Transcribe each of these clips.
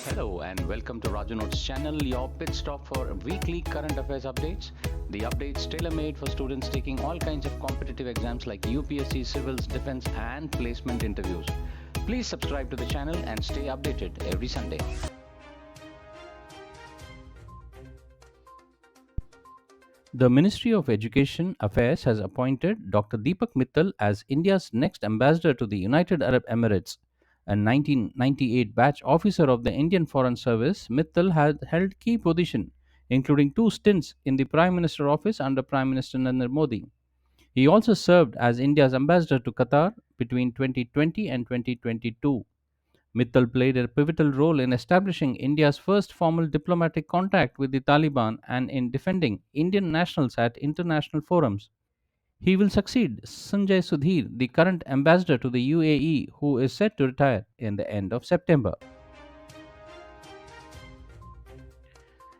Hello and welcome to Raju Notes channel, your pit stop for weekly current affairs updates. The updates tailor-made for students taking all kinds of competitive exams like UPSC, civils, defense and placement interviews. Please subscribe to the channel and stay updated every Sunday. The Ministry of Education Affairs has appointed Dr. Deepak Mittal as India's next ambassador to the United Arab Emirates. A 1998 batch officer of the Indian Foreign Service, Mittal had held key positions, including two stints in the Prime Minister office under Prime Minister Narendra Modi. He also served as India's ambassador to Qatar between 2020 and 2022. Mittal played a pivotal role in establishing India's first formal diplomatic contact with the Taliban and in defending Indian nationals at international forums. He will succeed Sanjay Sudhir, the current ambassador to the UAE, who is set to retire in the end of September.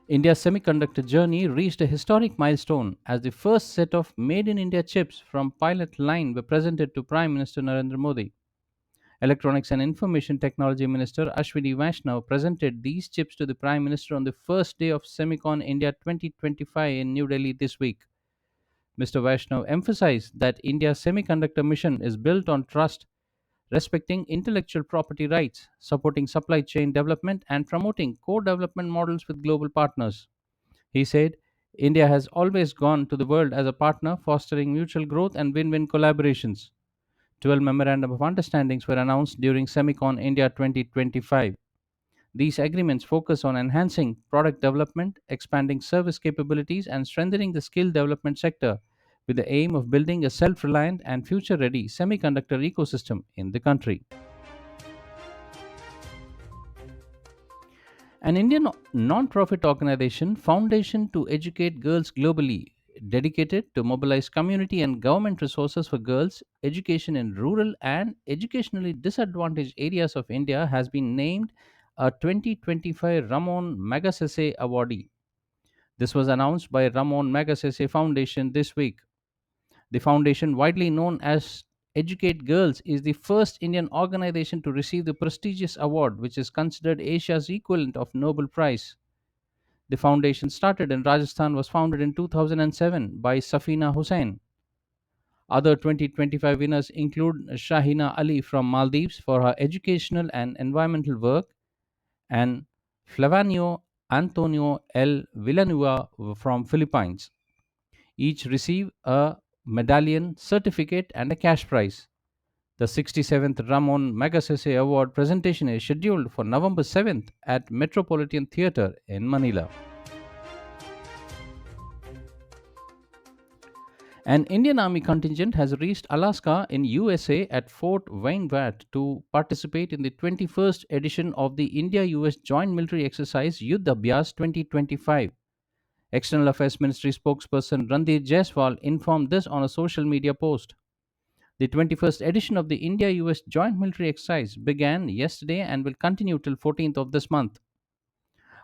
India's semiconductor journey reached a historic milestone as the first set of made in India chips from pilot line were presented to Prime Minister Narendra Modi. Electronics and Information Technology Minister Ashwini Vaishnaw presented these chips to the Prime Minister on the first day of Semicon India 2025 in New Delhi this week. Mr. Vaishnaw emphasized that India's semiconductor mission is built on trust, respecting intellectual property rights, supporting supply chain development, and promoting co development models with global partners. He said, India has always gone to the world as a partner, fostering mutual growth and win win collaborations. 12 memorandum of understandings were announced during Semicon India 2025. These agreements focus on enhancing product development, expanding service capabilities, and strengthening the skill development sector with the aim of building a self reliant and future ready semiconductor ecosystem in the country. An Indian non-profit organization, Foundation to Educate Girls Globally, dedicated to mobilize community and government resources for girls' education in rural and educationally disadvantaged areas of India, has been named a 2025 Ramon Magsaysay awardee. This was announced by Ramon Magsaysay Foundation this week. The foundation, widely known as Educate Girls, is the first Indian organization to receive the prestigious award, which is considered Asia's equivalent of Nobel Prize. The foundation, started in Rajasthan, was founded in 2007 by Safina Hussain. Other 2025 winners include Shahina Ali from Maldives for her educational and environmental work and Flavanio Antonio L. Villanueva from Philippines. Each receive a medallion, certificate, and a cash prize. The 67th Ramon Magsaysay Award presentation is scheduled for November 7th at Metropolitan Theatre in Manila. An Indian Army contingent has reached Alaska in USA at Fort Wainwright to participate in the 21st edition of the India-US Joint Military Exercise Yuddh Abhyas 2025. External Affairs Ministry spokesperson Randir Jaiswal informed this on a social media post. The 21st edition of the India-US Joint Military Exercise began yesterday and will continue till 14th of this month.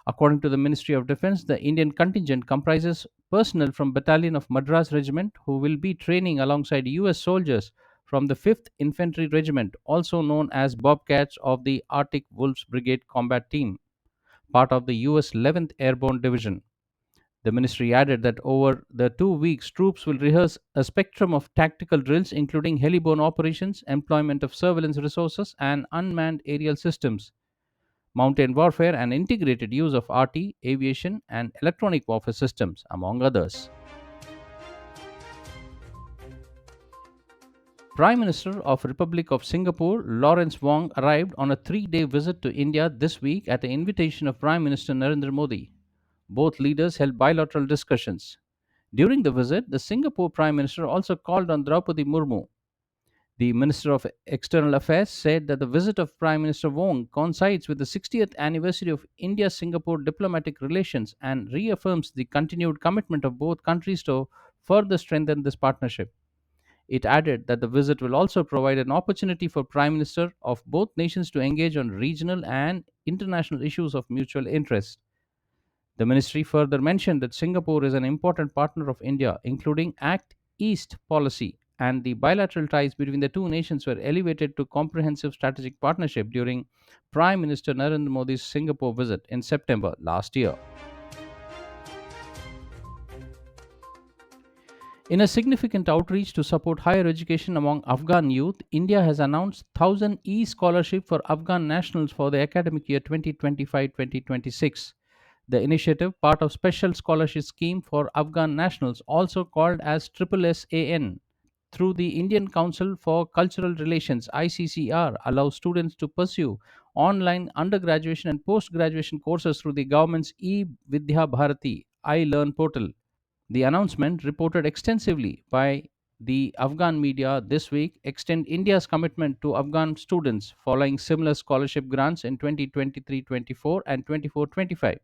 According to the Ministry of Defense, the Indian contingent comprises personnel from Battalion of Madras Regiment who will be training alongside US soldiers from the 5th Infantry Regiment, also known as Bobcats of the Arctic Wolves Brigade Combat Team, part of the US 11th Airborne Division. The ministry added that over the 2 weeks, troops will rehearse a spectrum of tactical drills, including heliborne operations, employment of surveillance resources, and unmanned aerial systems, mountain warfare, and integrated use of RT, aviation, and electronic warfare systems, among others. Prime Minister of Republic of Singapore Lawrence Wong arrived on a 3-day visit to India this week at the invitation of Prime Minister Narendra Modi. Both leaders held bilateral discussions. During the visit, the Singapore Prime Minister also called on Draupadi Murmu. The Minister of External Affairs said that the visit of Prime Minister Wong coincides with the 60th anniversary of India Singapore diplomatic relations and reaffirms the continued commitment of both countries to further strengthen this partnership. It added that the visit will also provide an opportunity for Prime Minister of both nations to engage on regional and international issues of mutual interest. The ministry further mentioned that Singapore is an important partner of India, including Act East policy and the bilateral ties between the two nations were elevated to comprehensive strategic partnership during Prime Minister Narendra Modi's Singapore visit in September last year. In a significant outreach to support higher education among Afghan youth, India has announced 1000 e-scholarship for Afghan nationals for the academic year 2025-2026. The initiative, part of special scholarship scheme for Afghan nationals also called as SSSAN, through the Indian Council for Cultural Relations ICCR, allows students to pursue online undergraduation and post-graduation courses through the government's e-Vidya Bharati iLearn portal. The announcement, reported extensively by the Afghan media this week, extend India's commitment to Afghan students following similar scholarship grants in 2023-24 and 24-25.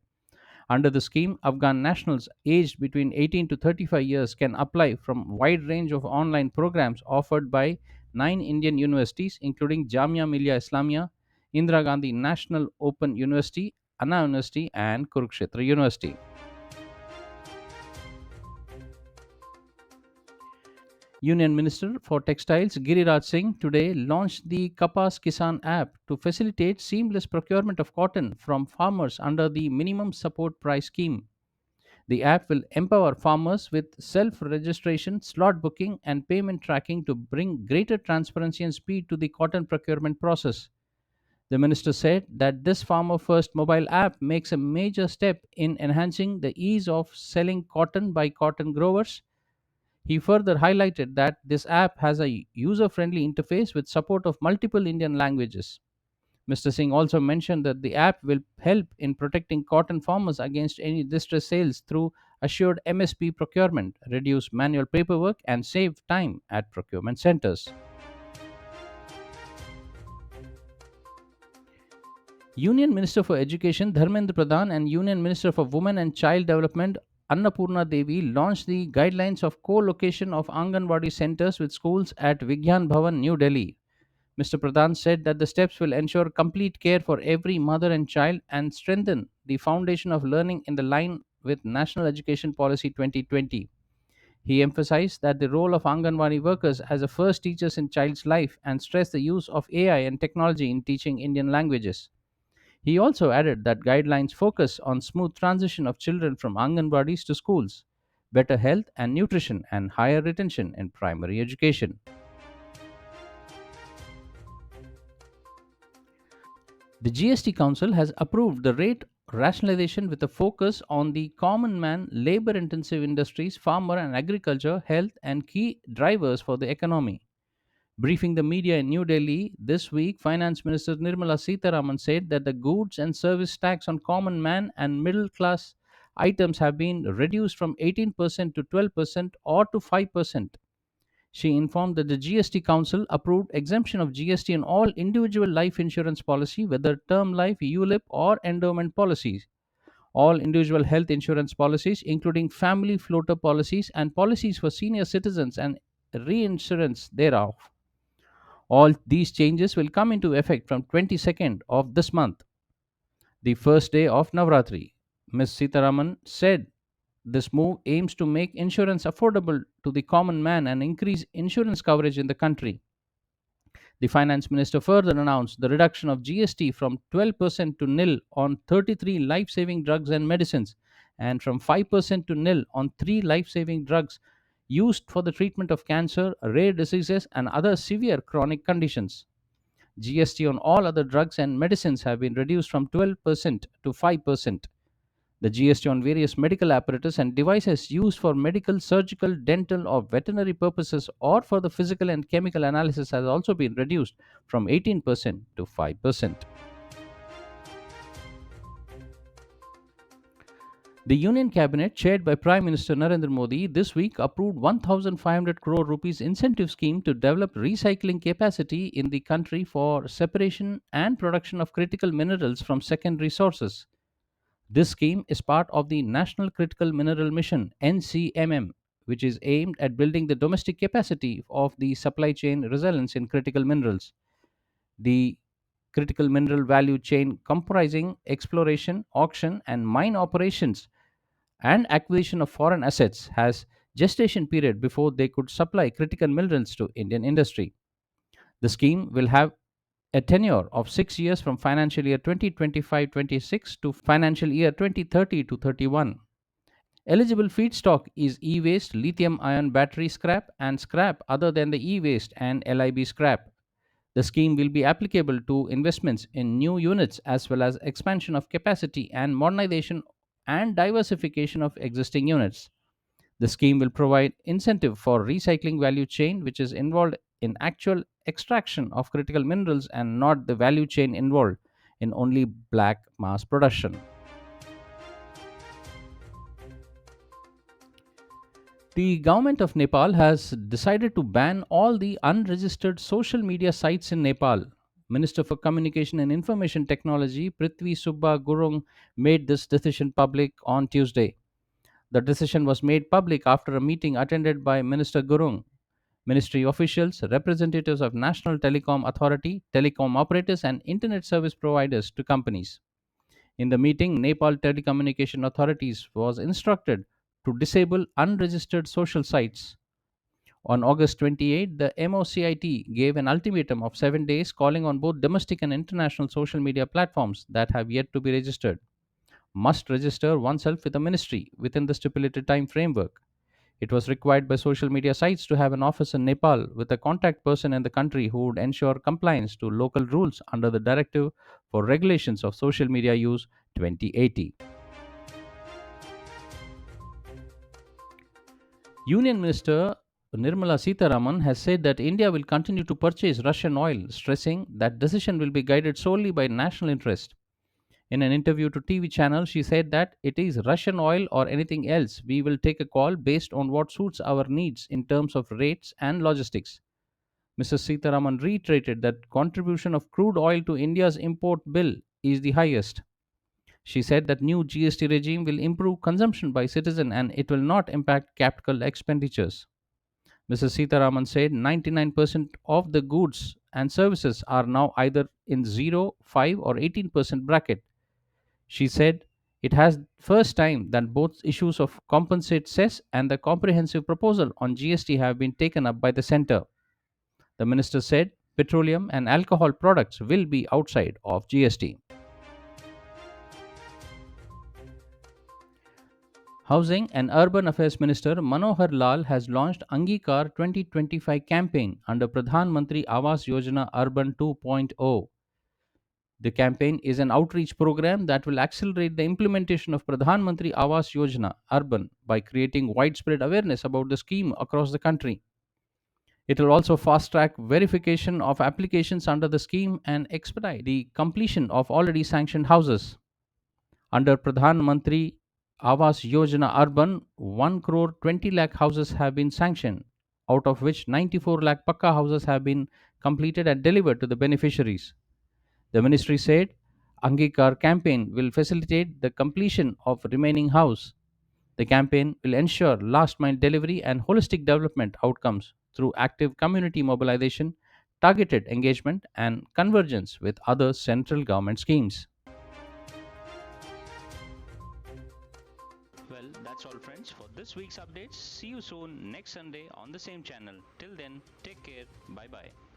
Under the scheme, Afghan nationals aged between 18 to 35 years can apply from a wide range of online programs offered by 9 Indian universities, including Jamia Millia Islamia, Indira Gandhi National Open University, Anna University, and Kurukshetra University. Union Minister for Textiles Giriraj Singh today launched the Kapas Kisan app to facilitate seamless procurement of cotton from farmers under the minimum support price scheme. The app will empower farmers with self registration, slot booking, and payment tracking to bring greater transparency and speed to the cotton procurement process. The minister said that this farmer first mobile app makes a major step in enhancing the ease of selling cotton by cotton growers. He further highlighted that this app has a user friendly interface with support of multiple Indian languages. Mr. Singh also mentioned that the app will help in protecting cotton farmers against any distress sales through assured MSP procurement, reduce manual paperwork, and save time at procurement centers. Union Minister for Education Dharmendra Pradhan and Union Minister for Women and Child Development Annapurna Devi launched the guidelines of co-location of Anganwadi centers with schools at Vigyan Bhavan, New Delhi. Mr. Pradhan said that the steps will ensure complete care for every mother and child and strengthen the foundation of learning in the line with National Education Policy 2020. He emphasized that the role of Anganwadi workers as a first teachers in child's life and stressed the use of AI and technology in teaching Indian languages. He also added that guidelines focus on smooth transition of children from Anganwadis to schools, better health and nutrition, and higher retention in primary education. The GST Council has approved the rate rationalization with a focus on the common man, labor intensive industries, farmer and agriculture, health, and key drivers for the economy. Briefing the media in New Delhi this week, Finance Minister Nirmala Sitharaman said that the goods and service tax on common man and middle class items have been reduced from 18% to 12% or to 5%. She informed that the GST Council approved exemption of GST on all individual life insurance policy, whether term life, ULIP, or endowment policies. All individual health insurance policies, including family floater policies and policies for senior citizens and reinsurance thereof. All these changes will come into effect from 22nd of this month, the first day of Navratri. Ms. Sitaraman said this move aims to make insurance affordable to the common man and increase insurance coverage in the country. The finance minister further announced the reduction of GST from 12% to nil on 33 life saving drugs and medicines, and from 5% to nil on 3 life saving drugs used for the treatment of cancer, rare diseases, and other severe chronic conditions. GST on all other drugs and medicines have been reduced from 12% to 5%. The GST on various medical apparatus and devices used for medical, surgical, dental, or veterinary purposes or for the physical and chemical analysis has also been reduced from 18% to 5%. The Union Cabinet, chaired by Prime Minister Narendra Modi, this week approved 1,500 crore rupees incentive scheme to develop recycling capacity in the country for separation and production of critical minerals from secondary sources. This scheme is part of the National Critical Mineral Mission (NCMM), which is aimed at building the domestic capacity of the supply chain resilience in critical minerals. The critical mineral value chain, comprising exploration, auction, and mine operations and acquisition of foreign assets, has gestation period before they could supply critical minerals to Indian industry. The scheme will have a tenure of 6 years from financial year 2025-26 to financial year 2030 to 31. Eligible feedstock is e-waste, lithium-ion battery scrap, and scrap other than the e-waste and LIB scrap. The scheme will be applicable to investments in new units as well as expansion of capacity and modernization and diversification of existing units. The scheme will provide incentive for recycling value chain which is involved in actual extraction of critical minerals and not the value chain involved in only black mass production. The government of Nepal has decided to ban all the unregistered social media sites in Nepal. Minister for Communication and Information Technology Prithvi Subba Gurung made this decision public on Tuesday. The decision was made public after a meeting attended by Minister Gurung, ministry officials, representatives of National Telecom Authority, telecom operators, and internet service providers to companies. In the meeting, Nepal Telecommunication Authorities was instructed to disable unregistered social sites. On August 28, the MOCIT gave an ultimatum of 7 days calling on both domestic and international social media platforms that have yet to be registered must register oneself with the ministry within the stipulated time framework. It was required by social media sites to have an office in Nepal with a contact person in the country who would ensure compliance to local rules under the Directive for Regulations of Social Media Use 2080. Union Minister Nirmala Sitharaman has said that India will continue to purchase Russian oil, stressing that decision will be guided solely by national interest. In an interview to TV channel, she said that it is Russian oil or anything else. We will take a call based on what suits our needs in terms of rates and logistics. Mrs. Sitharaman reiterated that contribution of crude oil to India's import bill is the highest. She said that new GST regime will improve consumption by citizen and it will not impact capital expenditures. Mrs. Sitharaman said 99% of the goods and services are now either in 0, 5 or 18% bracket. She said it has first time that both issues of compensate cess and the comprehensive proposal on GST have been taken up by the centre. The minister said petroleum and alcohol products will be outside of GST. Housing and Urban Affairs Minister Manohar Lal has launched Angikar 2025 campaign under Pradhan Mantri Awas Yojana Urban 2.0. The campaign is an outreach program that will accelerate the implementation of Pradhan Mantri Awas Yojana Urban by creating widespread awareness about the scheme across the country. It will also fast track verification of applications under the scheme and expedite the completion of already sanctioned houses. Under Pradhan Mantri Awas Yojana Urban, 1 crore 20 lakh houses have been sanctioned, out of which 94 lakh Pakka houses have been completed and delivered to the beneficiaries. The ministry said Angikar campaign will facilitate the completion of remaining house. The campaign will ensure last mile delivery and holistic development outcomes through active community mobilization, targeted engagement, and convergence with other central government schemes. Well, that's all, friends, for this week's updates. See you soon next Sunday on the same channel. Till then, take care. Bye bye.